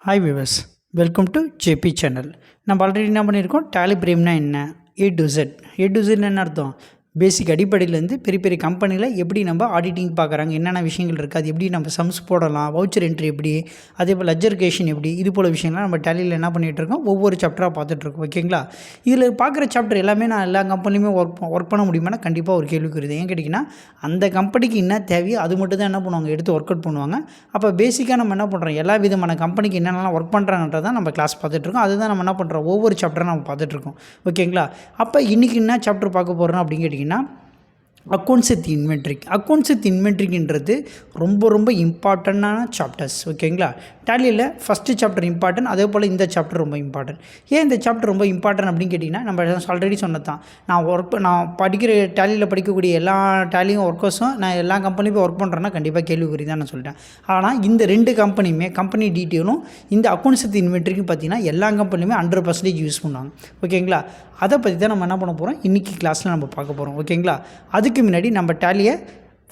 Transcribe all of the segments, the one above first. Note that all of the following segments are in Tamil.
Hi viewers, welcome to JP channel. நம்ம ஆல்ரெடி என்ன பண்ணியிருக்கோம், டேலி பிரேம்னா என்ன, ஏ டு Z என்ன அர்த்தம், பேசிக் அடிப்படையிலேருந்து பெரிய பெரிய கம்பெனியில் எப்படி நம்ம ஆடிட்டிங் பார்க்குறாங்க, என்னென்ன விஷயங்கள் இருக்குது, அது எப்படி நம்ம சம்ஸ் போடலாம், வவுச்சர் என்ட்ரி எப்படி, அதே போல் லெட்ஜர் கேஷன் எப்படி, இது போல் விஷயங்கள்லாம் நம்ம டேலியில் என்ன பண்ணிகிட்டு இருக்கோம், ஒவ்வொரு சாப்டராக பார்த்துட்ருக்கோம். ஓகேங்களா? இதில் பார்க்குற சாப்டர் எல்லாமே நான் எல்லா கம்பெனியுமே ஒர்க் பண்ண முடியுமானா கண்டிப்பாக ஒரு கேள்விக்குரியது. ஏன் கேட்டிங்கன்னா, அந்த கம்பெனிக்கு என்ன தேவையோ அது மட்டும் தான் என்ன பண்ணுவாங்க, எடுத்து ஒர்க் அவுட் பண்ணுவாங்க. அப்போ பேசிக்காக நம்ம என்ன பண்ணுறோம், எல்லா விதமான கம்பெனிக்கு என்னென்னலாம் ஒர்க் பண்ணுறாங்கன்றதான் நம்ம கிளாஸ் பார்த்துட்ருக்கோம். அதுதான் நம்ம என்ன பண்ணுறோம், ஒவ்வொரு சாப்டராக நம்ம பார்த்துட்ருக்கோம். ஓகேங்களா? அப்போ இன்றைக்கி என்ன சாப்டர் பார்க்க போகிறோம் அப்படின்னு கேட்டிங்கன்னா, அக்கௌண்ட்ஸ் வித் இன்வென்ட்ரின்றது ரொம்ப இம்பார்ட்டண்ட்டான சாப்டர்ஸ். ஓகேங்களா? டேலியில் ஃபஸ்ட்டு சாப்டர் இம்பார்ட்டன்ட், அதே போல் இந்த சாப்டர் ரொம்ப இம்பார்ட்டன்ட். ஏன் இந்த சாப்டர் ரொம்ப இம்பார்ட்டன்ட் அப்படின்னு கேட்டிங்கன்னா, நம்ம ஆல்ரெடி சொன்னது தான், நான் படிக்கிற டேலியில் படிக்கக்கூடிய எல்லா டேலியும் ஒர்க்கர்ஸும் நான் எல்லா கம்பெனியும் போய் ஒர்க் பண்ணுறேன்னா கண்டிப்பாக கேள்விக்குறி தான் நான் சொல்லிட்டேன். ஆனால் இந்த ரெண்டு கம்பெனியுமே கம்பெனி டீட்டெயிலும் இந்த அக்கௌண்ட்ஸ் வித் இன்வென்ட்ரிக்கு பார்த்தீங்கன்னா எல்லா கம்பெனியுமே 100% யூஸ் பண்ணுவாங்க. ஓகேங்களா? அதை பற்றி தான் நம்ம என்ன பண்ண போகிறோம், இன்றைக்கி கிளாஸில் நம்ம பார்க்க போகிறோம். ஓகேங்களா? அதுக்கு முன்னாடி நம்ம டேலியை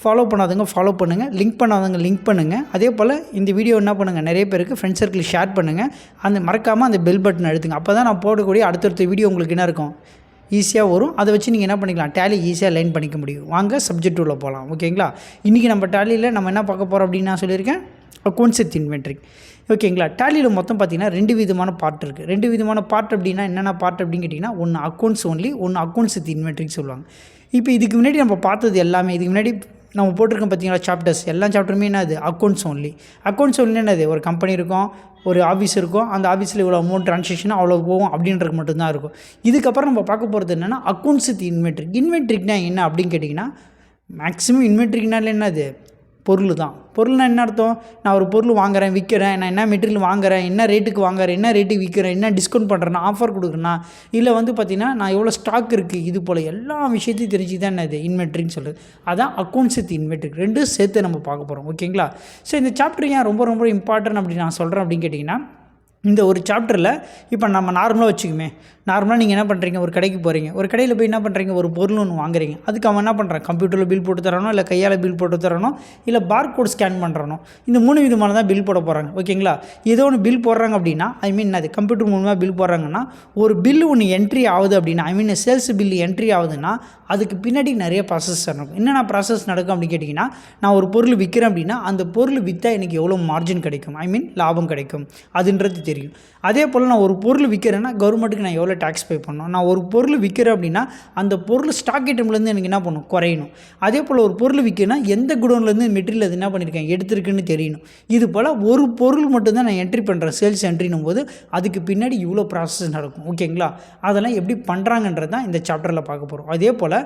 ஃபாலோ பண்ணாதவங்க ஃபாலோ பண்ணுங்கள், லிங்க் பண்ணாதவங்க லிங்க் பண்ணுங்கள். அதே போல் இந்த வீடியோ என்ன பண்ணுங்கள், நிறைய பேருக்கு ஃப்ரெண்ட்ஸ் சர்க்கிள் ஷேர் பண்ணுங்கள். மறக்காமல் அந்த பெல் பட்டன் அழுத்துங்க. அப்போ தான் நான் போடக்கூடிய அடுத்தடுத்த வீடியோ உங்களுக்கு என்ன இருக்கும், ஈஸியாக வரும். அதை வச்சு நீங்கள் என்ன பண்ணிக்கலாம், டேலி ஈஸியாக லைன் பண்ணிக்க முடியும். வாங்க சப்ஜெக்ட் உள்ள போகலாம். ஓகேங்களா? இன்றைக்கி நம்ம டேலியில் நம்ம என்ன பார்க்க போகிறோம் அப்படின்னு நான் சொல்லியிருக்கேன், அக்கௌண்ட்ஸ் வித் இன்வென்ட்ரி. ஓகேங்களா? டேலியில் மொத்தம் பார்த்தீங்கன்னா 2 விதமான பார்ட் இருக்குது. 2 விதமான பார்ட் அப்படின்னா என்னென்ன பார்ட் அப்படின்னு கேட்டிங்கன்னா, ஒன்று அக்கௌண்ட்ஸ் ஒன்லி, ஒன்று அக்கௌண்ட்ஸ் வித் இன்வென்ட்ரின்னு சொல்லுவாங்க. இப்போ இதுக்கு முன்னாடி நம்ம பார்த்தது எல்லாமே, இதுக்கு முன்னாடி நம்ம போட்டிருக்கோம் பார்த்தீங்களா சாப்டர்ஸ், எல்லா சாப்டருமே என்னது, அக்கௌண்ட்ஸ் ஒன்லி. அக்கௌண்ட்ஸ் ஒன்லி என்னது, ஒரு கம்பெனி இருக்கும், ஒரு ஆஃபீஸ் இருக்கும், அந்த ஆஃபீஸில் இவ்வளோ அமௌண்ட் ட்ரான்சாக்ஷன் அவ்வளோ போகும் அப்படின்றது மட்டும்தான் இருக்கும். இதுக்கப்புறம் நம்ம பார்க்க போகிறது என்னென்னா அக்கௌண்ட்ஸ் வித் இன்வென்ட்ரிக்னா என்ன அப்படின்னு கேட்டிங்கன்னா, மேக்ஸிமம் இன்வென்ட்ரிக்னால என்னது, பொருள் தான். பொருள்னால் என்ன அர்த்தம், நான் ஒரு பொருள் வாங்குகிறேன், விற்கிறேன், நான் என்ன மெட்டீரியல் வாங்குகிறேன், என்ன ரேட்டுக்கு வாங்குகிறேன், என்ன ரேட்டுக்கு விற்கிறேன், என்ன டிஸ்கவுண்ட் பண்ணுறேன்னா, ஆஃபர் கொடுக்குறேன்னா, இல்லை பார்த்திங்கன்னா நான் எவ்வளோ ஸ்டாக் இருக்குது, இது போல் எல்லா விஷயத்தையும் தெரிஞ்சு தான் என்னது இன்வென்ட்ரின்னு சொல்கிறது. அதான் அக்கௌண்ட்ஸ் வித் இன்வென்ட்ரி, ரெண்டும் சேர்த்து நம்ம பார்க்க போகிறோம். ஓகேங்களா? ஸோ இந்த சாப்டர் ஏன் ரொம்ப இம்பார்ட்டன்ட் அப்படின்னு நான் சொல்கிறேன் அப்படின்னு கேட்டிங்கன்னா, இந்த ஒரு சாப்டரில் இப்போ நம்ம நார்மலாக வச்சுக்குமே, நார்மலாக நீங்கள் என்ன பண்ணுறீங்க, ஒரு கடைக்கு போகிறீங்க, ஒரு கடையில் போய் என்ன பண்ணுறீங்க, ஒரு பொருள் ஒன்று வாங்குறீங்க. அதுக்கு அவன் என்ன பண்ணுறான், கம்ப்யூட்டரில் பில் போட்டு தரணும், இல்லை கையால் பில் போட்டு தரணும், இல்லை பார்கோட் ஸ்கேன் பண்ணுறணும். இந்த 3 விதமான தான் பில் போட போகிறாங்க. ஓகேங்களா? ஏதோ ஒன்று பில் போடுறாங்க அப்படின்னா, அது கம்ப்யூட்டர் மூலமாக பில் போடுறாங்கன்னா, ஒரு பில்லு ஒன்று என்ட்ரி ஆகுது அப்படின்னா, சேல்ஸ் பில் என்ட்ரி ஆகுதுன்னா அதுக்கு பின்னாடி நிறைய ப்ராசஸ் நடக்கும். என்னென்ன ப்ராசஸ் நடக்கும் அப்படின்னு கேட்டிங்கன்னா, நான் ஒரு பொருள் விற்கிறேன் அப்படின்னா அந்த பொருள் விற்றா எனக்கு எவ்வளோ மார்ஜின் கிடைக்கும், லாபம் கிடைக்கும் அதுன்றது தெரியும். அதே போல் நான் ஒரு பொருள் விற்கிறேன்னா கவர்மெண்ட்டுக்கு நான் எவ்வளோ டேக்ஸ் பே பண்ணணும். நான் ஒரு பொருள் விற்கிறேன் அப்படின்னா அந்த பொருள் ஸ்டாக் ஐட்டம்லேருந்து எனக்கு என்ன பண்ணணும், குறையணும். அதே போல் ஒரு பொருள் விற்கிறேன்னா எந்த குடோன்லேருந்து மெட்டீரியல் அது என்ன பண்ணியிருக்கேன், எடுத்துருக்குன்னு தெரியணும். இது போல் ஒரு பொருள் மட்டும்தான் நான் என்ட்ரி பண்ணுறேன், சேல்ஸ் என்ட்ரினும் போது அதுக்கு பின்னாடி இவ்வளோ ப்ராசஸ் நடக்கும். ஓகேங்களா? அதெல்லாம் எப்படி பண்ணுறாங்கன்றது தான் இந்த சாப்டரில் பார்க்க போகிறோம். அதே போல்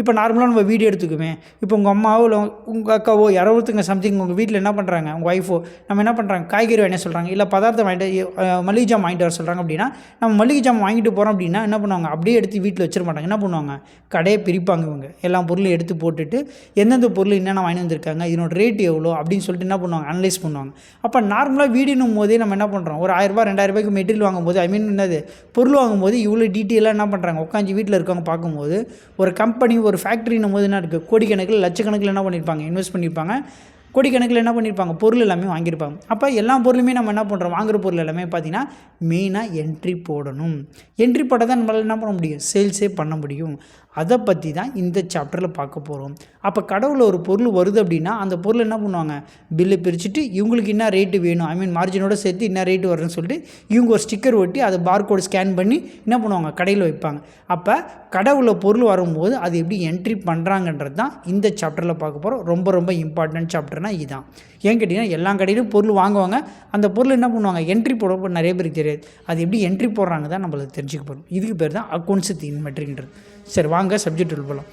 இப்போ நார்மலாக நம்ம வீடியோ எடுத்துக்குமே, இப்போ உங்கள் அம்மாவோ இல்லை உங்கள் அக்காவோ யாரோ ஒருத்தங்க சம்திங் உங்கள் வீட்டில் என்ன பண்ணுறாங்க, உங்கள் ஒய்ஃபோ நம்ம என்ன பண்ணுறாங்க, காய்கறி வாங்க சொல்கிறாங்க, இல்லை பதார்த்தம் மளிகை ஜாமான் வாங்கிட்டு வர சொல்கிறாங்க அப்படின்னா, நம்ம மளிகை ஜாமான் வாங்கிட்டு போகிறோம் அப்படின்னா என்ன பண்ணுவாங்க, அப்படியே எடுத்து வீட்டில் வச்சிட மாட்டாங்க. என்ன பண்ணுவாங்க, கடையை பிரிப்பாங்க. இவங்க எல்லா பொருளும் எடுத்து போட்டுட்டு எந்தெந்த பொருள் என்னென்ன வாங்கி வந்திருக்காங்க, இதனோட ரேட் எவ்வளோ அப்படின்னு சொல்லிட்டு என்ன பண்ணுவாங்க, அனலைஸ் பண்ணுவாங்க. அப்போ நார்மலாக வீடினும் போதே நம்ம என்ன பண்ணுறோம், ஒரு 1000 2000 மெட்டீரியல் வாங்கும்போது என்னது பொருள் வாங்கும்போது இவ்வளோ டீட்டெயிலாக என்ன பண்ணுறாங்க, உட்காந்து வீட்டில் இருக்கவங்க பார்க்கும்போது, ஒரு கம்பெனி ஒரு ஃபேக்ட்ரினும் போது என்ன இருக்குது, கோடிக்கணக்கில் லட்சக்கணக்கில் என்ன பண்ணியிருப்பாங்க, இன்வெஸ்ட் பண்ணியிருப்பாங்க, கோடிக்கணக்கில் என்ன பண்ணியிருப்பாங்க, பொருள் எல்லாமே வாங்கியிருப்பாங்க. அப்போ எல்லா பொருளுமே நம்ம என்ன பண்ணுறோம், வாங்குகிற பொருள் எல்லாமே பார்த்திங்கன்னா மெயினாக என்ட்ரி போடணும். என்ட்ரி போட்டால் தான் நம்மளால் என்ன பண்ண முடியும், சேல்ஸே பண்ண முடியும். அதை பற்றி தான் இந்த சாப்டரில் பார்க்க போகிறோம். அப்போ கடவுளில் ஒரு பொருள் வருது அப்படின்னா அந்த பொருள் என்ன பண்ணுவாங்க, பில்லு பிரிச்சுட்டு இவங்களுக்கு என்ன ரேட்டு வேணும், மார்ஜினோட சேர்த்து என்ன ரேட்டு வருதுன்னு சொல்லிட்டு இவங்க ஒரு ஸ்டிக்கர் ஒட்டி அதை பார்கோடு ஸ்கேன் பண்ணி என்ன பண்ணுவாங்க, கடையில் வைப்பாங்க. அப்போ கடவுளில் பொருள் வரும்போது அது எப்படி என்ட்ரி பண்ணுறாங்கன்றது தான் இந்த சாப்டரில் பார்க்க போகிறோம். ரொம்ப இம்பார்ட்டன்ட் சாப்டர்னால் இதுதான். ஏன் கேட்டிங்கன்னா, எல்லா கடையிலும் பொருள் வாங்குவாங்க, அந்த பொருள் என்ன பண்ணுவாங்க, என்ட்ரி போட நிறைய பேருக்கு தெரியாது. அது எப்படி என்ட்ரி போடுறாங்க தான் நம்மளுக்கு தெரிஞ்சுக்க போகிறோம். இதுக்கு பேர் தான் அக்கௌண்ட்ஸ் வித் இன்வென்ட்ரின்றது. சரி வாங்க சப்ஜெக்ட் போகலாம்.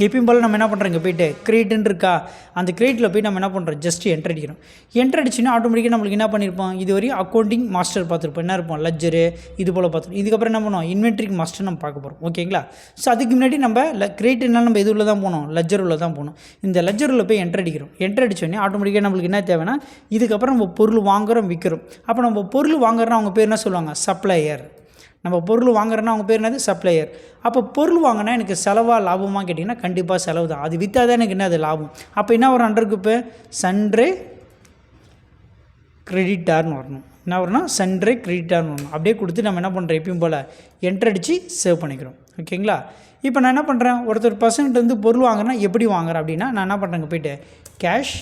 எப்பயும் போல் நம்ம என்ன பண்ணுறோம், இங்கே போய்ட்டு கிரியேட்டுன்னு இருக்கா, அந்த கிரியேட்டில் போய் நம்ம என்ன பண்ணுறோம், ஜஸ்ட் என்ட்ரு அடிக்கிறோம். என்ட்ரு அடிச்சுன்னா ஆட்டோமேட்டிக்காக நம்மளுக்கு என்ன பண்ணியிருப்போம், இது வரையும் அக்கௌண்டிங் மாஸ்டர் பார்த்துருப்போம், என்ன இருப்போம், லெட்ஜரு இது போல் பார்த்துருப்போம். இதுக்கப்புறம் என்ன பண்ணுவோம், இன்வென்ட்ரிக் மாஸ்டர் நம்ம பார்க்க போகிறோம். ஓகேங்களா? ஸோ அதுக்கு முன்னாடி நம்ம கிரியேட்டுனால நம்ம எது உள்ள தான் போகணும், லெட்ஜர் உள்ள தான் போகணும். இந்த லெட்ஜர் உள்ள போய் என்ட்ரு அடிக்கிறோம். என்ட்ரு அடிச்சோடனே ஆட்டோமேட்டிக்காக நம்மளுக்கு என்ன தேவைன்னா, இதுக்கப்புறம் நம்ம பொருள் வாங்குகிறோம் விற்கிறோம். அப்போ நம்ம பொருள் வாங்குறோன்னா அவங்க பேர் என்ன சொல்லுவாங்க, சப்ளையர். நம்ம பொருள் வாங்குறோன்னா அவங்க பேர் என்னது, சப்ளையர். அப்போ பொருள் வாங்கினா எனக்கு செலவாக லாபமாக கேட்டிங்கன்னா கண்டிப்பாக செலவு தான். அது விற்றா தான் எனக்கு என்ன அது லாபம். அப்போ என்ன வரும், அண்டருக்கு இப்போ சன்ட்ரே கிரெடிட்டார்னு வரணும். என்ன வரும்னா சன்ட்ரே கிரெடிட்டார்னு வரணும். அப்படியே கொடுத்து நம்ம என்ன பண்ணுறோம் எப்பயும் போல் என்ட்ரு அடித்து சேவ் பண்ணிக்கிறோம். ஓகேங்களா? இப்போ நான் என்ன பண்ணுறேன், ஒருத்தர் பர்சன்ட் வந்து பொருள் வாங்குறேன்னா எப்படி வாங்குறேன் அப்படின்னா நான் என்ன பண்ணுறேங்க போய்ட்டு கேஷ்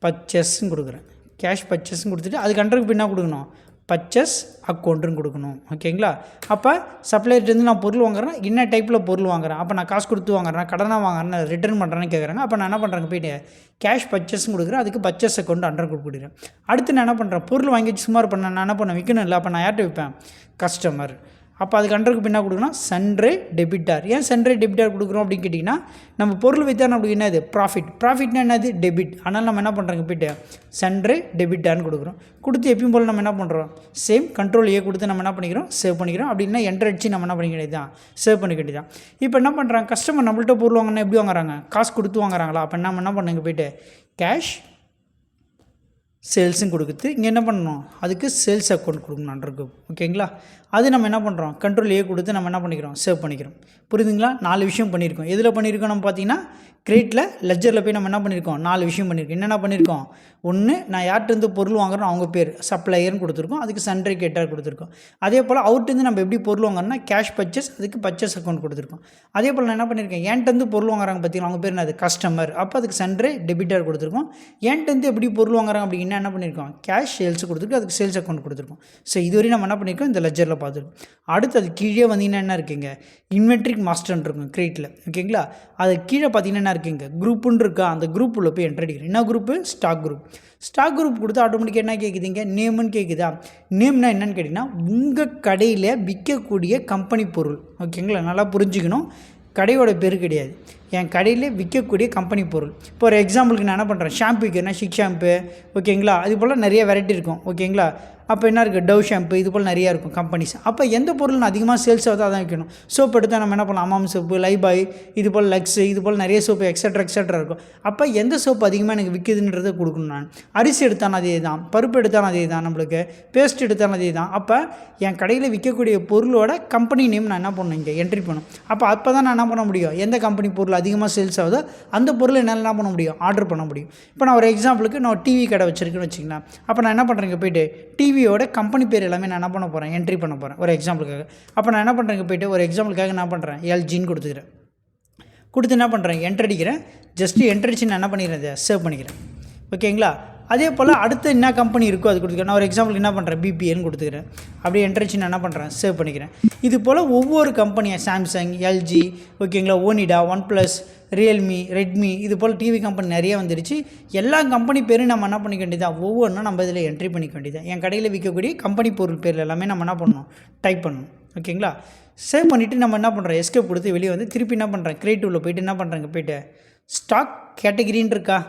பர்ச்சேஸ்ன்னு கொடுக்குறேன். கேஷ் பர்ச்சேஸ்ன்னு கொடுத்துட்டு அதுக்கு அண்டருக்கு என்ன கொடுக்கணும், பர்ச்சேஸ் அக்கௌண்ட்டுன்னு கொடுக்கணும். ஓகேங்களா? அப்போ சப்ளையர்லேருந்து நான் பொருள் வாங்குறேன், என்ன டைப்பில் பொருள் வாங்குறேன், அப்போ நான் காசு கொடுத்து வாங்குறேன், கடனாக வாங்குறேன், ரிட்டர்ன் பண்ணுறேன்னு கேட்குறாங்க. அப்போ நான் என்ன பண்ணுறேங்க போய்ட்டு கேஷ் பர்ச்சேஸ்ன்னு கொடுக்குறேன், அதுக்கு பர்ச்சேஸ் அக்கௌண்ட் அண்டர் கொடுக்குறேன். அடுத்து நான் என்ன பண்ணுறேன், பொருள் வாங்கி சுமார் பண்ணேன், நான் என்ன பண்ணேன் விற்கணும் இல்லை, அப்போ நான் யார்கிட்ட விற்பேன், கஸ்டமர். அப்போ அதுக்கு அண்டருக்கு பின்னா கொடுக்கணும் சன்ட்ரே டெபிட்டார். ஏன் சன்ட்ரே டெபிட்டார் கொடுக்குறோம் அப்படின்னு கேட்டிங்கன்னா நம்ம பொருள் விற்றான அப்படி என்னது ப்ராஃபிட்னா என்னது டெபிட். ஆனால் நம்ம என்ன பண்ணுறோங்க போய்ட்டு சன்ட்ரே டெபிட்டார்னு கொடுக்குறோம். கொடுத்து எப்பயும் போல் நம்ம என்ன பண்ணுறோம் சேம் கண்ட்ரோல் ஏ கொடுத்து நம்ம என்ன பண்ணிக்கிறோம் சேவ் பண்ணிக்கிறோம். அப்படின்னா என்ட்ரு அடிச்சு நம்ம என்ன பண்ணிக்க வேண்டியதான் சேவ் பண்ணிக்க வேண்டியதான். இப்போ என்ன பண்ணுறாங்க கஸ்டமர் நம்மள்ட்ட பொருள் வாங்கினா எப்படி வாங்குறாங்க, காசு கொடுத்து வாங்குறாங்களா. அப்போ நம்ம என்ன பண்ணுங்க போய்ட்டு கேஷ் சேல்ஸும் கொடுக்குது. இங்கே என்ன பண்ணணும் அதுக்கு சேல்ஸ் அக்கௌண்ட் கொடுக்கணும் அண்டருக்கு. ஓகேங்களா? அது நம்ம என்ன பண்ணுறோம் கண்ட்ரோல் ஏ கொடுத்து நம்ம என்ன பண்ணிக்கிறோம் சேவ் பண்ணிக்கிறோம். புரியுதுங்களா? 4 விஷயம் பண்ணியிருக்கோம். எதில் பண்ணியிருக்கோம் நம்ம பார்த்தீங்கன்னா கிரெடிட்டில் லெஜரில் போய் நம்ம என்ன பண்ணியிருக்கோம் 4 விஷயம் பண்ணியிருக்கோம். என்னென்ன பண்ணியிருக்கோம், ஒன்று நான் யார்கிட்டருந்து பொருள் வாங்குறோம் அவங்க பேர் சப்ளையர்னு கொடுத்துருக்கோம், அதுக்கு சன்ட்ரே கேட்டார் கொடுத்துருக்கோம். அதே போல் அவுட்டேருந்து நம்ம எப்படி பொருள் வாங்குறோம்னா கேஷ் பர்ச்சேஸ், அதுக்கு பர்ச்சேஸ் அக்கௌண்ட் கொடுத்துருக்கோம். அதே போல் நான் என்ன பண்ணியிருக்கேன் என்கிட்டருந்து பொருள் வாங்குறாங்க பார்த்தீங்கன்னா அவங்க பேர் அது கஸ்டமர், அப்போ அதுக்கு சன்ட்ரே டெபிட்டார் கொடுத்துருக்கோம். என்கிட்டருந்து எப்படி பொருள் வாங்குறாங்க அப்படின்னா என்ன பண்ணியிருக்கோம் கேஷ் சேல்ஸ் கொடுத்துருக்கு, அதுக்கு சேல்ஸ் அக்கௌண்ட் கொடுத்துருக்கோம். ஸோ இதுவரையும் நம்ம என்ன பண்ணியிருக்கோம் இந்த லெஜரில் பார்த்துருக்கோம். அடுத்து அது கீழே வந்தீங்கன்னா என்ன இருக்குங்க இன்வென்ட்ரிக் மாஸ்டர்ன்னு இருக்கும் கிரெடிட்டில். ஓகேங்களா? அது கீழே பார்த்தீங்கன்னா என்ன இருக்குங்க குரூப்புன்னு இருக்கா, அந்த குரூப் உள்ள போய் என்ட்ரு அடிக்கிறேன். என்ன group stock group. Stock group கொடுத்து ஆட்டோமேட்டிக்காக என்ன கேட்குதுங்க நேம்னு கேட்குதா. நேம்னா என்னன்னு கேட்டிங்கன்னா உங்கள் கடையில் விற்கக்கூடிய கம்பெனி பொருள். ஓகேங்களா? நல்லா புரிஞ்சுக்கணும், கடையோட பேர் கிடையாது, என் கடையில் விற்கக்கூடிய கம்பெனி பொருள். இப்போ ஒரு எக்ஸாம்பிளுக்கு நான் என்ன பண்ணுறேன் ஷாம்பு விற்கிறேன்னா ஷிக் ஷாம்பு. ஓகேங்களா? அது போல் நிறைய வெரைட்டி இருக்கும். ஓகேங்களா? அப்போ என்ன இருக்குது டவ் ஷாம்பு, இது போல் நிறையா இருக்கும் கம்பெனிஸ். அப்போ எந்த பொருள் நான் அதிகமாக சேல்ஸ் ஆகுதோ அதான் விற்கணும். சோப்பு எடுத்தால் நம்ம என்ன பண்ணலாம் அமாம் சோப்பு, லைபாய், இது போல் லக்ஸு, இது போல் நிறைய சோப்பு எக்ஸட்ரா இருக்கும். அப்போ எந்த சோப்பு அதிகமாக எனக்கு விற்குதுன்றதை கொடுக்கணும். நான் அரிசி எடுத்தாலும் அதே தான், பருப்பு எடுத்தாலும் அதே தான், நம்மளுக்கு பேஸ்ட் எடுத்தாலும் அதே தான். அப்போ என் கடையில் விற்கக்கூடிய பொருளோட கம்பெனி நேம் நான் என்ன பண்ணணும் இங்கே என்ட்ரி பண்ணணும். அப்போ தான் நான் என்ன பண்ண முடியும் எந்த கம்பெனி பொருள் அதிகமாக சேல்ஸ் ஆகுதோ அந்த பொருள் என்னால் என்ன பண்ண முடியும் ஆர்டர் பண்ண முடியும். இப்போ நான் ஒரு எக்ஸாம்பிளுக்கு நான் டிவி கடை வச்சுருக்கேன்னு வச்சுக்கலாம். அப்போ நான் என்ன பண்ணுறேங்க போய்ட்டு டிவியோட கம்பெனி பேர் எல்லாமே நான் என்ன பண்ண போகிறேன் என்ட்ரி பண்ண போகிறேன் ஒரு எக்ஸாம்பிளுக்காக. அப்போ நான் என்ன பண்ணுறேங்க போய்ட்டு ஒரு எக்ஸாம்பிளுக்காக என்ன பண்ணுறேன் எல்ஜின்னு கொடுத்து என்ன பண்ணுறேன் என்ட்ரு அடிக்கிறேன். ஜஸ்ட்டு என்ட்ரு அடிச்சு நான் என்ன பண்ணிக்கிறேன் இதை சேவ் பண்ணிக்கிறேன். ஓகேங்களா? அதே போல் அடுத்து என்ன கம்பெனி இருக்கோ அது கொடுத்துக்கிறேன். நான் ஒரு எக்ஸாம்பிளுக்கு என்ன பண்ணுறேன் பிபிஎன்னு கொடுத்துக்கிறேன். அப்படியே என்ட்ரு அடிச்சு நான் என்ன பண்ணுறேன் சேவ் பண்ணிக்கிறேன். இது போல் ஒவ்வொரு கம்பெனியாக சாம்சங், எல்ஜி, ஓகேங்களா, Onida, one plus, Realme, Redmi, இது போல் டிவி கம்பெனி நிறைய வந்துடுச்சு. எல்லா கம்பெனி பேரும் நம்ம என்ன பண்ணிக்க வேண்டியதான் ஒவ்வொன்றும் நம்ம இதில் என்ட்ரி பண்ணிக்க வேண்டியதான். என் கடையில் விற்கக்கூடிய கம்பெனி பொருள் பேர் எல்லாமே நம்ம என்ன பண்ணணும் டைப் பண்ணணும். ஓகேங்களா? சேவ் பண்ணிவிட்டு நம்ம என்ன பண்ணுறோம் எஸ்கேப் கொடுத்து வெளியே வந்து திருப்பி என்ன பண்ணுறேன் கிரியேட்டிவில் போய்ட்டு என்ன பண்ணுறேங்க போய்ட்டு ஸ்டாக் கேட்டகிரின்னு இருக்கா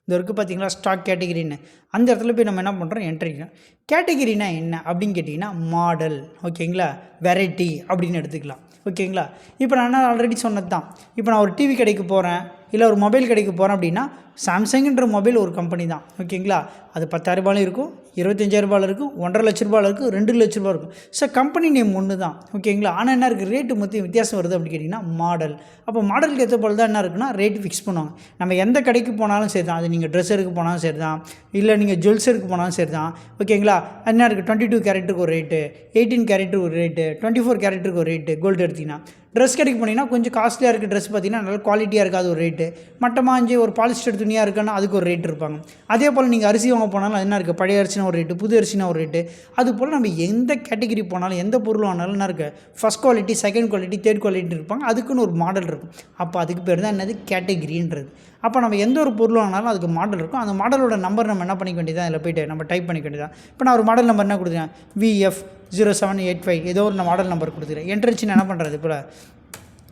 இந்த இருக்குது பார்த்தீங்களா ஸ்டாக் கேட்டகிரின்னு, அந்த இடத்துல போய் நம்ம என்ன பண்ணுறோம் என்ட்ரிக்கிறோம். கேட்டகிரினா என்ன அப்படின்னு கேட்டிங்கன்னா மாடல். ஓகேங்களா? வெரைட்டி அப்படின்னு எடுத்துக்கலாம். ஓகேங்களா? இப்போ நான் ஆல்ரெடி சொன்னது தான். இப்போ நான் ஒரு டிவி கடைக்கு போகிறேன் இல்லை ஒரு மொபைல் கடைக்கு போகிறேன் அப்படின்னா சாம்சங்குன்ற மொபைல் ஒரு கம்பெனி தான். ஓகேங்களா? அது 10,000 ரூபாயும் இருக்கும், 25,000 ரூபாயில் இருக்கும், 1.5 லட்ச ரூபாயில் இருக்கும், 2 லட்ச ரூபா இருக்கும். ஸோ கம்பெனி நேம் ஒன்று தான். ஓகேங்களா? ஆனால் என்ன இருக்குது ரேட்டு மொத்தம் வித்தியாசம் வருது அப்படின்னு கேட்டிங்கன்னா மாடல். அப்போ மாடலுக்கு ஏற்ற போல் தான் என்ன இருக்குன்னா ரேட்டு ஃபிக்ஸ் பண்ணுவாங்க. நம்ம எந்த கடைக்கு போனாலும் சரி தான், அது நீங்கள் ட்ரெஸ் எடுக்க போனாலும் சரி தான், இல்லை நீங்கள் ஜுவல்ஸ் எடுக்க போனாலும் சரி தான். ஓகேங்களா? என்ன இருக்குது 22 கேரட்டுக்கு ஒரு ரேட்டு, 18 கேரட்டுக்கு ஒரு ரேட்டு, 24 கேரட்டுக்கு ஒரு ரேட்டு. கோல்டு எடுத்திங்கன்னா ட்ரெஸ் கடைக்கு போனீங்கன்னா கொஞ்சம் காஸ்ட்லியாக இருக்குது ட்ரெஸ் பார்த்தீங்கன்னா நல்ல குவாலிட்டியாக இருக்காது ஒரு ரேட்டு. மட்டமாக ஒரு பாலிஸ்டர் துணியாக இருக்குன்னா அதுக்கு ஒரு ரேட் இருப்பாங்க. அதே போல் நீங்கள் அரிசி வாங்க போனாலும் அது என்ன இருக்குது பழைய அரிசினா ஒரு ரேட்டு, புது அரிசினா ஒரு ரேட்டு. அது போல் நம்ம எந்த கேட்டகிரி போனாலும் எந்த பொருள் வாங்கினாலும் என்ன இருக்குது first quality, second quality, third quality இருப்பாங்க. அதுக்குன்னு ஒரு மாடல் இருக்கும். அப்போ அதுக்கு பேர் தான் என்னது கேட்டகிரின்றது. அப்போ நம்ம எந்த ஒரு பொருள் வாங்கினாலும் அதுக்கு மாடல் இருக்கும். அந்த மாடலோட நம்பர் நம்ம என்ன பண்ணிக்க வேண்டியதான் அதில் போய்ட்டு நம்ம டைப் பண்ணிக்க வேண்டியதான். இப்போ நான் ஒரு மாடல் நம்பர் என்ன கொடுத்துருக்கேன் VF0785 ஏதோ ஒரு மாடல் நம்பர் கொடுத்துக்கிறேன். என்ட்ரிச்சு நான் என்ன பண்ணுறது இப்போ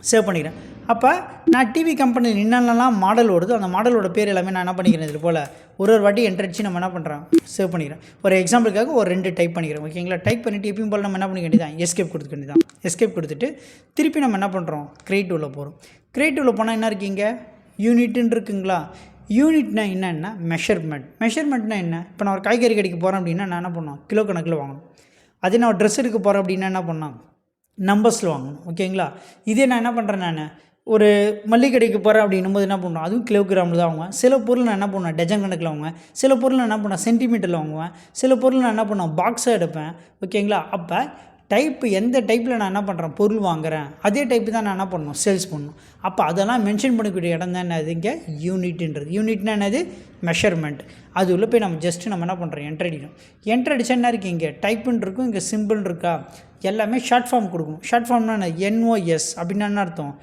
சேவ் பண்ணிக்கிறேன். அப்போ நான் டிவி கம்பெனியில் என்னென்னலாம் மாடல் ஓடுதோ அந்த மாடலோட பேர் எல்லாமே நான் என்ன பண்ணிக்கிறேன் இது போல் ஒரு வாட்டி என்ட்ரிச்சு நம்ம என்ன பண்ணுறோம் சேவ் பண்ணிக்கிறேன். ஒரு எக்ஸாம்பிளுக்காக ஒரு 2 டைப் பண்ணிக்கிறேன். ஓகேங்களா? டைப் பண்ணிவிட்டு எப்பயும் போல் நம்ம என்ன பண்ணிக்க வேண்டியதான் எஸ்கேப் கொடுத்துக்க வேண்டியதான். எஸ்கேப் கொடுத்துட்டு திருப்பி நம்ம என்ன பண்ணுறோம் கிரியேட்டிவில் போகிறோம். கிரியேட்டிவில் போனால் என்ன இருக்கீங்க யூனிட்டுன்னு இருக்குங்களா. யூனிட்னா என்னென்னா மெஷர்மெண்ட்னா என்ன. இப்போ நான் ஒரு காய்கறி கடைக்கு போகிறேன் அப்படின்னா நான் என்ன பண்ணோம் கிலோ கணக்கில் வாங்கணும். அதே நான் ஒரு ட்ரெஸ் எடுக்க போகிறேன் அப்படின்னா என்ன பண்ணோம் நம்பர்ஸில் வாங்கணும். ஓகேங்களா? இதே நான் என்ன பண்ணுறேன் ஒரு மளிகை கடைக்கு போகிறேன் அப்படின்னும்போது என்ன பண்ணுவோம், அதுவும் கிலோகிராமில் தான் வாங்குவேன். சில பொருள் நான் என்ன பண்ணுவேன், டஜன் கணக்கில் வாங்குவேன். சில பொருள் நான் என்ன பண்ணுவேன், சென்டிமீட்டரில் வாங்குவேன். சில பொருள் நான் என்ன பண்ணுவேன், பாக்ஸாக எடுப்பேன். ஓகேங்களா? அப்போ எந்த டைப்பில் நான் என்ன பண்ணுறேன், பொருள் வாங்குகிறேன், அதே டைப்பு தான் நான் என்ன பண்ணணும், சேல்ஸ் பண்ணணும். அப்போ அதெல்லாம் மென்ஷன் பண்ணக்கூடிய இடம் தான் என்னது, இங்கே யூனிட்ன்றது. யூனிட்னா என்னது, மெஷர்மெண்ட். அது உள்ள போய் நம்ம நம்ம என்ன பண்ணுறோம், என்ட்ரு அடிக்கணும். என்ட்ரு அடித்தா என்ன இருக்குது, இங்கே டைப்புன்னு இருக்கும், இங்கே சிம்பிள் இருக்கா, எல்லாமே ஷார்ட் ஃபார்ம் கொடுக்கும். ஷார்ட் ஃபார்ம்னா என்ன, NOS அப்படின்னா என்ன அர்த்தம்,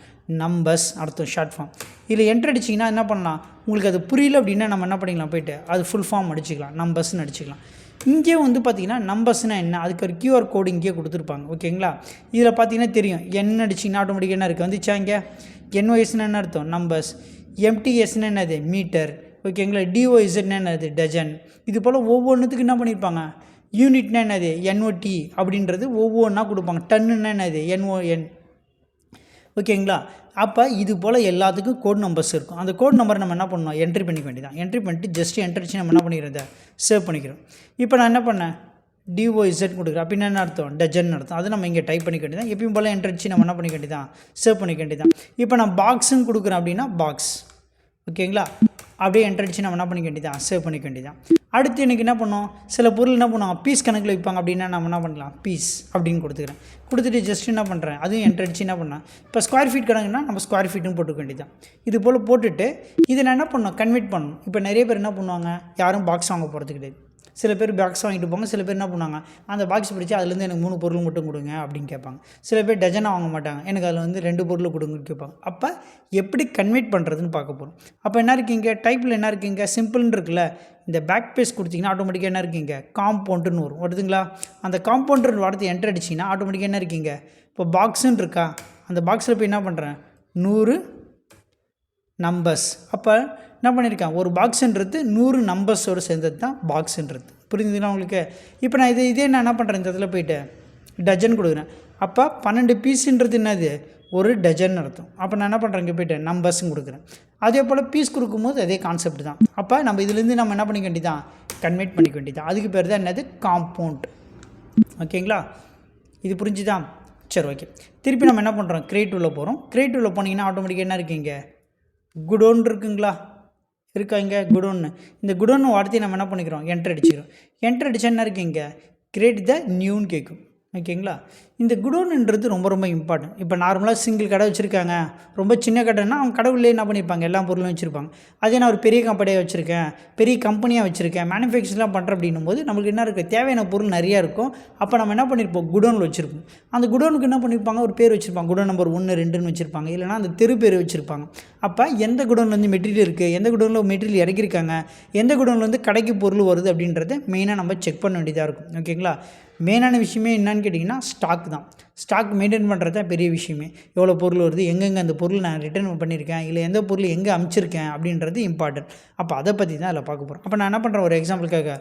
நம்பர்ஸ் அர்த்தம் ஷார்ட் ஃபார்ம். இதில் என்ட்ரு அடிச்சிங்கன்னா என்ன பண்ணலாம், உங்களுக்கு அது புரியல அப்படின்னா நம்ம என்ன பண்ணிக்கலாம், போய்ட்டு அது ஃபுல் ஃபார்ம் அடிச்சிக்கலாம், நம்பர்ஸ்னு அடிச்சிக்கலாம். இங்கே பார்த்திங்கன்னா நம்பர்ஸ்னால் என்ன, அதுக்கு ஒரு QR கோடு இங்கே கொடுத்துருப்பாங்க. ஓகேங்களா? இதில் பார்த்தீங்கன்னா தெரியும், என்ன அடிச்சிங்கன்னா ஆட்டோமேட்டிக்காக என்ன இருக்குது, வந்துச்சா இங்கே NOSன்னு என்ன அர்த்தம், நம்பர்ஸ். MTSன்னு என்னது, மீட்டர். ஓகேங்களா? DOZன்னு என்னது, டஜன். இது போல் ஒவ்வொன்றுத்துக்கு என்ன பண்ணியிருப்பாங்க, யூனிட்னா என்னது, NOT அப்படின்றது ஒவ்வொன்றா கொடுப்பாங்க. டன்னுன்னா என்னது, NON. ஓகேங்களா? அப்போ இது போல் எல்லாத்துக்கும் கோட் நம்பர்ஸ் இருக்கும். அந்த கோட் நம்பர் நம்ம என்ன பண்ணணும், என்ட்ரி பண்ணிக்க வேண்டியதான். என்ட்ரி பண்ணிட்டு ஜஸ்ட் என்ட்ரிச்சு நம்ம என்ன பண்ணிக்கிறத, சேவ் பண்ணிக்கிறோம். இப்போ நான் என்ன பண்ணேன், DOZ கொடுக்குறேன். அப்படின்னு என்ன அர்த்தம், டஜன் அர்த்தம். அது நம்ம இங்கே டைப் பண்ணிக்க வேண்டியதான். எப்பயும் போல் என்ட்ரிச்சு நம்ம என்ன பண்ணிக்க வேண்டியதான், சேவ் பண்ணிக்க வேண்டியதான். இப்போ நான் பாக்ஸுன்னு கொடுக்குறேன் அப்படின்னா பாக்ஸ். ஓகேங்களா? அப்படியே என்ட்ரடிச்சு நம்ம என்ன பண்ணிக்க வேண்டியதான், சேவ் பண்ணிக்க வேண்டியதான். அடுத்து எனக்கு என்ன பண்ணோம், சில பொருள் என்ன பண்ணுவாங்க, பீஸ் கணக்கில் விற்பாங்க. அப்படின்னா நம்ம என்ன பண்ணலாம், பீஸ் அப்படின்னு கொடுத்துக்கிறேன். கொடுத்துட்டு ஜஸ்ட் என்ன பண்ணுறேன், அதுவும் என்ட்ரடிச்சு என்ன பண்ணேன், இப்போ ஸ்கொயர் ஃபீட் கணக்குன்னா நம்ம ஸ்கொயர் ஃபீட்டுன்னு போட்டுக்க வேண்டியதான். இது போல் போட்டுட்டு இதை நான் என்ன பண்ணணும், கன்வெர்ட் பண்ணணும். இப்போ நிறைய பேர் என்ன பண்ணுவாங்க, யாரும் பாக்ஸ் வாங்க போகிறது கிடையாது. சில பேர் பாக்ஸ் வாங்கிட்டு போங்க. சில பேர் என்ன பண்ணுவாங்க, அந்த பாக்ஸ் பிடிச்சி அதுலேருந்து எனக்கு 3 பொருள் மட்டும் கொடுங்க அப்படின்னு கேட்பாங்க. சில பேர் டஜனாக வாங்க மாட்டாங்க, எனக்கு அதில் 2 பொருள் கொடுங்கன்னு கேட்பாங்க. அப்போ எப்படி கன்வெர்ட் பண்ணுறதுன்னு பார்க்க போகிறோம். அப்போ என்ன இருக்கீங்க, டைப்பில் என்ன இருக்கீங்க, சிம்பிள்னு இருக்குல்ல, இந்த பேக் பேஸ் கொடுத்தீங்கன்னா ஆட்டோமேட்டிக்காக என்ன இருக்கீங்க, காம்பவுண்டுன்னு வரும். வருதுங்களா? அந்த காம்பவுண்டர் வார்த்தை என்ட்ரு அடிச்சிங்கன்னா ஆட்டோமேட்டிக்காக என்ன இருக்கீங்க, இப்போ பாக்ஸுன்னு இருக்கா, அந்த பாக்ஸில் போய் என்ன பண்ணுறேன், 100 நம்பர்ஸ். அப்போ என்ன பண்ணியிருக்கேன், ஒரு பாக்ஸுன்றது 100 நம்பர்ஸோடு சேர்ந்தது தான் பாக்ஸுன்றது. புரிஞ்சுதுன்னா உங்களுக்கு? இப்போ நான் இதே நான் என்ன பண்ணுறேன், இந்த இடத்துல போய்ட்டு டஜன் கொடுக்குறேன். அப்போ 12 பீஸுன்றது என்னது, ஒரு டஜன் அர்த்தம். அப்போ நான் என்ன பண்ணுறேன், இங்கே போய்ட்டு நம்பர்ஸும் கொடுக்குறேன். அதே போல் பீஸ் கொடுக்கும்போது அதே கான்செப்ட் தான். அப்போ நம்ம இதுலேருந்து நம்ம என்ன பண்ணிக்க வேண்டியதான், கன்வெர்ட் பண்ணிக்க வேண்டியதான். அதுக்கு பேர் தான் என்னது, காம்பவுண்ட். ஓகேங்களா? இது புரிஞ்சுதான்? சரி, ஓகே. திருப்பி நம்ம என்ன பண்ணுறோம், கிரியேட்டிவில் போகிறோம். கிரியேட்டிவில் போனீங்கன்னா ஆட்டோமேட்டிக்காக என்ன இருக்கீங்க, குடோன் இருக்குங்களா, இருக்கா இங்கே குடோன்னு. இந்த குடோன்னு வார்த்தையை நம்ம என்ன பண்ணிக்கிறோம், என்ட்ரு அடிச்சிக்கிறோம். என்ட்ரு அடித்தா என்ன இருக்குங்க, கிரியேட் த நியூன்னு கேட்கும். ஓகேங்களா? இந்த குடோன்ன்றது ரொம்ப ரொம்ப இம்பார்ட்டன்ட். இப்போ நார்மலாக சிங்கிள் கடை வச்சுருக்காங்க, ரொம்ப சின்ன கடைன்னா அவங்க கடவுளே என்ன பண்ணியிருப்பாங்க, எல்லா பொருளும் வச்சுருப்பாங்க. அதே நான் ஒரு பெரிய கம்பெனியாக வச்சுருக்கேன், பெரிய கம்பெனியாக வச்சுருக்கேன், மேனுஃபேக்சர்லாம் பண்ணுறேன் அப்படின்னும் போது நம்மளுக்கு என்ன இருக்குது, தேவையான பொருள் நிறையா இருக்கும். அப்போ நம்ம என்ன பண்ணியிருப்போம், குடோனில் வச்சுருப்போம். அந்த குடோனுக்கு என்ன பண்ணியிருப்பாங்க, ஒரு பேர் வச்சுருப்பாங்க, குடோன் நம்பர் 1, 2ன்னு வச்சுருப்பாங்க. இல்லைனா அந்த தெரு பேர் வச்சுருப்பாங்க. அப்போ எந்த குடோன்லேருந்து மெட்டீரியல் இருக்குது, எந்த குடோனில் மெட்டீரியல் இறக்கியிருக்காங்க, எந்த குடோன்லேருந்து கடைக்கு பொருள் வருது அப்படின்றத மெயினாக நம்ம செக் பண்ண வேண்டியதாக இருக்கும். ஓகேங்களா? மெயினான விஷயமே என்னன்னு கேட்டிங்கன்னா ஸ்டாக் தான். ஸ்டாக் மெயின்டைன் பண்ணுறது தான் பெரிய விஷயமே. எவ்வளோ பொருள் வருது, எங்கெங்கே அந்த பொருள் நான் ரிட்டர்ன் பண்ணியிருக்கேன், இல்லை எந்த பொருள் எங்கே அனுப்பிச்சிருக்கேன் அப்படின்றது இம்பார்ட்டன்ட். அப்போ அதை பற்றி தான் அதில் பார்க்க போகிறோம். அப்போ நான் என்ன பண்ணுறேன், ஒரு எக்ஸாம்பிளுக்காக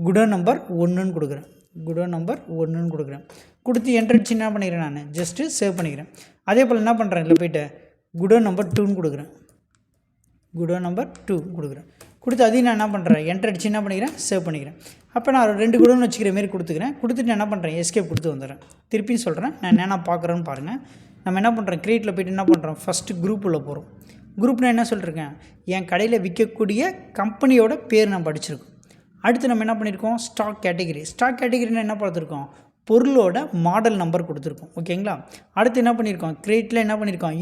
குடோன் நம்பர் 1ன்னு கொடுக்குறேன். குடோன் நம்பர் 1ன்னு கொடுக்குறேன். கொடுத்து என்ட்ரடிச்சு என்ன பண்ணிக்கிறேன், நான் ஜஸ்ட்டு சேவ் பண்ணிக்கிறேன். அதே போல் என்ன பண்ணுறேன், இதில் போய்ட்டு குடோன் நம்பர் 2ன்னு கொடுக்குறேன். குடோன் நம்பர் 2 கொடுக்குறேன். கொடுத்து அதையும் நான் என்ன பண்ணுறேன், என்ட்ரு அடிச்சு என்ன பண்ணிக்கிறேன், சேவ் பண்ணிக்கிறேன். அப்போ நான் 2 குடோன் வச்சுக்கிற மாரி கொடுத்துக்கிறேன். கொடுத்துட்டு நான் என்ன பண்ணுறேன், எஸ்கேப் கொடுத்து வந்துடுறேன். திருப்பியும் சொல்கிறேன், நான் என்ன பார்க்குறேன்னு பாருங்கள். நம்ம என்ன பண்ணுறோம், கிரியேட்டில் போய்ட்டு என்ன பண்ணுறோம், ஃபஸ்ட்டு குரூப்பில் போகிறோம். குரூப்னா என்ன சொல்லியிருக்கேன், என் கடையில் விற்கக்கூடிய கம்பெனியோட பேர் நான் படிச்சிருக்கோம். அடுத்து நம்ம என்ன பண்ணியிருக்கோம், ஸ்டாக் கேட்டகிரி. ஸ்டாக் கேட்டகிரினா என்ன பார்த்துருக்கோம், பொருளோட மாடல் நம்பர் கொடுத்துருக்கோம். ஓகேங்களா? அடுத்து என்ன பண்ணியிருக்கோம், கிரியேட்டில் என்ன பண்ணியிருக்கோம்,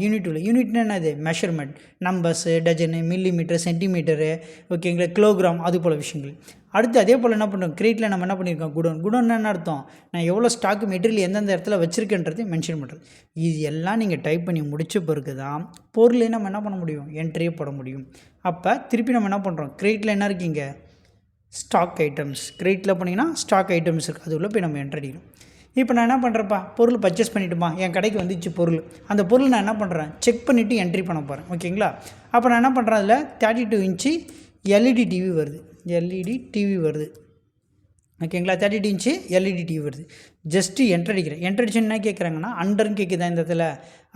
யூனிட்னா என்னது, measurement, numbers, dozen, millimetre, centimetre, ஓகேங்களா, கிலோகிராம், அது போல் விஷயங்கள். அடுத்து அதே போல் என்ன பண்ணுறோம், கிரியேட்டில் நம்ம என்ன பண்ணியிருக்கோம், குடோன் என்ன அர்த்தம், நான் எவ்வளோ ஸ்டாக் மெட்டீரியல் எந்தெந்த இடத்துல வச்சுருக்கேன்றது மென்ஷன் பண்ணுறது. இது எல்லாம் நீங்கள் டைப் பண்ணி முடித்த பிறகு தான் பொருளே நம்ம என்ன பண்ண முடியும், என்ட்ரியே போட முடியும். அப்போ திருப்பி நம்ம என்ன பண்ணுறோம், கிரியேட்டில் என்ன இருக்கீங்க, ஸ்டாக் ஐட்டம்ஸ். கிரியேட்டில் போனீங்கன்னா ஸ்டாக் ஐட்டம்ஸ் இருக்குது, அது உள்ள போய் நம்ம என்ட்ரு அடிக்கணும். இப்போ நான் என்ன பண்ணுறப்பா, பொருள் பர்ச்சேஸ் பண்ணிவிட்டுமா, என் கடைக்கு வந்துச்சு பொருள். அந்த பொருள் நான் என்ன பண்ணுறேன், செக் பண்ணிவிட்டு என்ட்ரி பண்ண போகிறேன். ஓகேங்களா? அப்போ நான் என்ன பண்ணுறேன், அதில் 32 இன்ச்சு LED டிவி வருது. LED டிவி வருது. ஓகேங்களா? 32 இன்ச்சு LED டிவி வருது. ஜஸ்ட்டு என்ட்ரு அடிக்கிறேன். என்ட்ரு அடிச்சு என்ன கேட்குறாங்கன்னா, அண்டர்ன்னு கேட்குதா இந்த இடத்துல.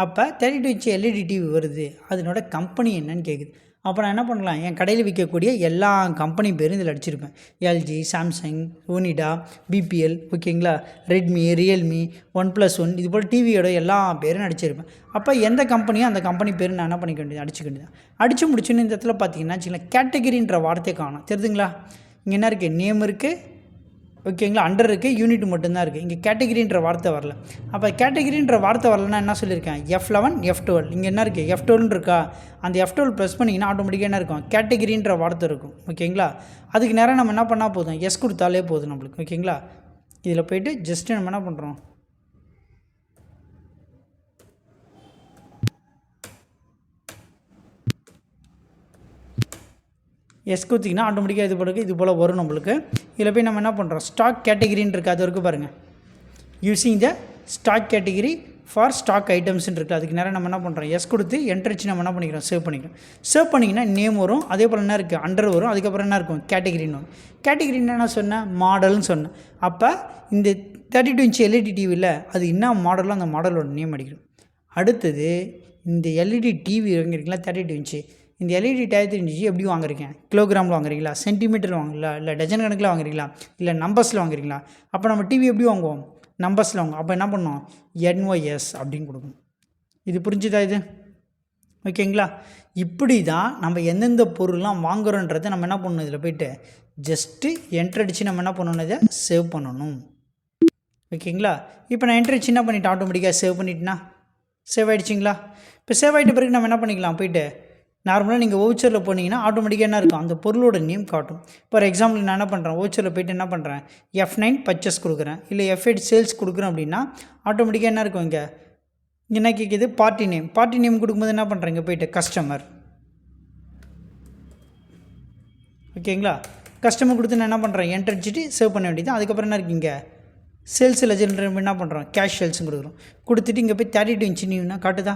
அப்போ 32 இன்ச்சு LED டிவி வருது, அதனோட கம்பெனி என்னன்னு கேட்குது. அப்போ நான் என்ன பண்ணலாம், என் கடையில் விற்கக்கூடிய எல்லா கம்பெனி பேரும் இதில் அடிச்சிருப்பேன். எல்ஜி, சாம்சங், ஒனிடா, பிபிஎல், ஓகேங்களா, ரெட்மி, ரியல்மி, OnePlus 1 இது போல் டிவியோட எல்லா பேரும் அடிச்சிருப்பேன். அப்போ எந்த கம்பெனியோ அந்த கம்பெனி பேர் நான் என்ன பண்ணிக்க வேண்டியது, அடிச்சுக்க வேண்டியது. அடித்து முடிச்சுன்னு இந்த இடத்துல பார்த்தீங்கன்னா வச்சுக்கலாம், கேட்டகிரின்ற வார்த்தையை காணும். தெரியுதுங்களா? இங்கே என்ன இருக்குது, நேம் இருக்குது, ஓகேங்களா, அண்டர் இருக்குது, யூனிட் மட்டும்தான் இருக்குது. இங்கே கேட்டகிரின்ற வார்த்தை வரல. அப்போ கேட்டகிரின்ற வார்த்தை வரலன்னா என்ன சொல்லியிருக்கேன், F11, F12. இங்கே என்ன இருக்குது, F12 இருக்கா, அந்த F12 ப்ரெஸ் பண்ணிங்கன்னா ஆட்டோமேட்டிக்காக என்ன இருக்கும், கேட்டகிரின்ற வார்த்தை இருக்கும். ஓகேங்களா, அதுக்கு நேரம் நம்ம என்ன பண்ணால் போதும், எஸ் கொடுத்தாலே போதும் நம்மளுக்கு. ஓகேங்களா, இதில் போய்ட்டு ஜஸ்ட்டு நம்ம என்ன பண்ணுறோம், எஸ் கொடுத்திங்கன்னா ஆட்டோமேட்டிக்காக இது போல இது போல் வரும் நம்மளுக்கு. இதில் போய் நம்ம என்ன பண்ணுறோம், ஸ்டாக் கேட்டகிரின்னு இருக்குது, அது வரைக்கும் பாருங்கள். Using the stock category for stock ஐட்டம்ஸ்ன்னு இருக்குது. அதுக்கு நேரம் நம்ம என்ன பண்ணுறோம், எஸ் கொடுத்து என்ட்ரிச்சு நம்ம என்ன பண்ணிக்கிறோம், சேவ் பண்ணிக்கிறோம். சேவ் பண்ணிங்கன்னா நேம் வரும், அதே போல் என்ன இருக்குது, அண்டர் வரும், அதுக்கப்புறம் என்ன இருக்கும், கேட்டகிரின்னு வரும். கேட்டகிரின்னு என்ன சொன்னேன், மாடல்னு சொன்னேன். அப்போ இந்த 32 இன்ச் எல்இடி டிவியில் அது என்ன மாடலோ அந்த மாடலோட நேம் அடிக்கணும். அடுத்தது இந்த எல்இடி டிவி வாங்கிருக்கீங்களா, 32 இன்ச்சு, இந்த எல்இடி 33 இன்ச்சு எப்படி வாங்குறீங்க, கிலோகிராமில் வாங்குறீங்களா, சென்டிமீட்டர் வாங்குறீங்களா, இல்லை டஜன் கணக்கில் வாங்குறீங்களா, இல்லை நம்பர்ஸில் வாங்குறீங்களா? அப்போ நம்ம டிவி எப்படி வாங்குவோம், நம்பர்ஸில் வாங்குவோம். அப்போ என்ன பண்ணோம், NYS அப்படின்னு கொடுக்கணும். இது புரிஞ்சுதா இது? ஓகேங்களா, இப்படி தான் நம்ம எந்தெந்த பொருள்லாம் வாங்குறோன்றதை நம்ம என்ன பண்ணணும், இதில் போய்ட்டு ஜஸ்ட்டு என்ட்ரு அடித்து நம்ம என்ன பண்ணணும், இதை சேவ் பண்ணணும். ஓகேங்களா, இப்போ நான் என்ட்ரு அடிச்சு என்ன பண்ணிவிட்டு ஆட்டோமேட்டிக்காக சேவ் பண்ணிட்டேன்னா சேவ் ஆகிடுச்சிங்களா? இப்போ சேவ் ஆகிட்ட பிறகு நம்ம என்ன பண்ணிக்கலாம், போய்ட்டு நார்மலாக நீங்கள் வவுச்சரில் போனீங்கன்னா ஆட்டோமேட்டிக்காக என்ன இருக்கும், அந்த பொருளோட நேம் காட்டும். ஃபார் எக்ஸாம்பிள் நான் என்ன பண்ணுறேன், வவுச்சரில் போய்ட்டு என்ன பண்ணுறேன், F9 பர்ச்சேஸ் கொடுக்குறேன், இல்லை F8 சேல்ஸ் கொடுக்குறேன் அப்படின்னா ஆட்டோமேட்டிக்காக என்ன இருக்கும், இங்கே என்ன கேட்குது, பார்ட்டி நேம். பார்ட்டி நேம் கொடுக்கும்போது என்ன பண்ணுறேங்க, போய்ட்டு கஸ்டமர். ஓகேங்களா, கஸ்டமர் கொடுத்து நான் என்ன பண்ணுறேன், என்ட்ரு அடிச்சுட்டு சேவ் பண்ண வேண்டியது. அதுக்கப்புறம் என்ன இருக்குங்க, சேல்ஸ் லெஜர் என்ன பண்ணுறோம், கேஷ் சேல்ஸும் கொடுக்குறோம். கொடுத்துட்டு இங்கே போய் 32 இன்ச்சு நீனா காட்டுதா?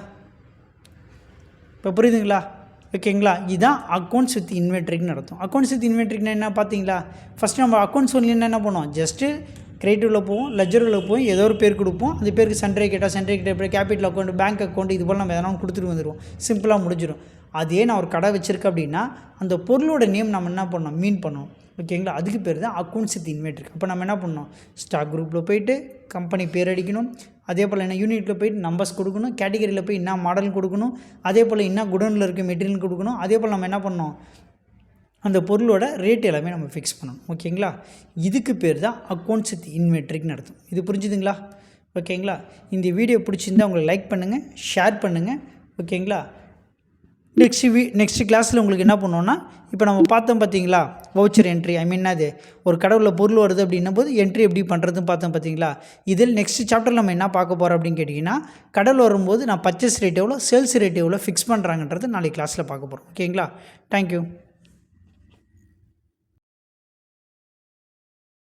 இப்போ புரியுதுங்களா? ஓகேங்களா, இதுதான் அக்கௌண்ட்ஸ் வித் இன்வென்ட்ரின்னு நடத்தும். அக்கௌண்ட்ஸ் வித் இன்வென்ட்ரின்னா என்ன பார்த்தீங்களா, ஃபஸ்ட்டு நம்ம அக்கௌண்ட்ஸ் ஒன்லின்னா என்ன பண்ணுவோம், ஜஸ்ட்டு கிரெடிட்டில் போவோம், லெஜரில் போய் ஏதோ ஒரு பேர் கொடுப்போம். அந்த பேருக்கு சன்ட்ரே கேட்டால் சன்ட்ரே கிட்ட கேபிட்டல் அக்கௌண்ட், பேங்க் அக்கௌண்ட் இது போல் நம்ம எதனா கொடுத்துட்டு வந்துடுவோம். சிம்பிளாக முடிஞ்சிடும். அதே நான் ஒரு கடை வச்சுருக்கேன் அப்படின்னா அந்த பொருளோட நேம் நம்ம என்ன பண்ணோம், மீன் பண்ணோம். ஓகேங்களா, அதுக்கு பேர் தான் அக்கௌண்ட்ஸ் வித் இன்வென்ட்ரி. அப்போ நம்ம என்ன பண்ணோம், ஸ்டாக் குரூப்பில் போய்ட்டு கம்பெனி பேர் அடிக்கணும், அதே போல் என்ன யூனிட்டில் போய்ட்டு நம்பர்ஸ் கொடுக்கணும், கேட்டகரியில் போய் என்ன மாடல் கொடுக்கணும், அதே போல் என்ன குடோனில் இருக்க மெட்டீரியல் கொடுக்கணும். அதே போல் நம்ம என்ன பண்ணோம், அந்த பொருளோட ரேட் எல்லாமே நம்ம ஃபிக்ஸ் பண்ணணும். ஓகேங்களா, இதுக்கு பேர் தான் அக்கௌண்ட்ஸ் வித் இன்வென்ட்ரிக்கு நடத்தும். இது புரிஞ்சுதுங்களா? ஓகேங்களா, இந்த வீடியோ பிடிச்சிருந்தால் உங்களுக்கு லைக் பண்ணுங்கள், ஷேர் பண்ணுங்கள். ஓகேங்களா, நெக்ஸ்ட் கிளாஸில் உங்களுக்கு என்ன பண்ணுவோன்னா, இப்போ நம்ம பார்த்தோம் பார்த்தீங்களா, வவுச்சர் என்ட்ரி, அது ஒரு கடவுளில் பொருள் வருது அப்படின்னும் போது என்ட்ரி எப்படி பண்ணுறதுன்னு பார்த்தோம் பார்த்தீங்களா. இதில் நெக்ஸ்ட் சாப்டரில் நம்ம என்ன பார்க்க போகிறோம் அப்படின்னு கேட்டிங்கன்னா, கடவுள் வரும்போது நான் பர்ச்சேஸ் ரேட் எவ்வளோ, சேல்ஸ் ரேட் எவ்வளோ ஃபிக்ஸ் பண்ணுறாங்கன்றது நாளைக்கு கிளாஸில் பார்க்க போகிறோம். ஓகேங்களா, தேங்க்யூ.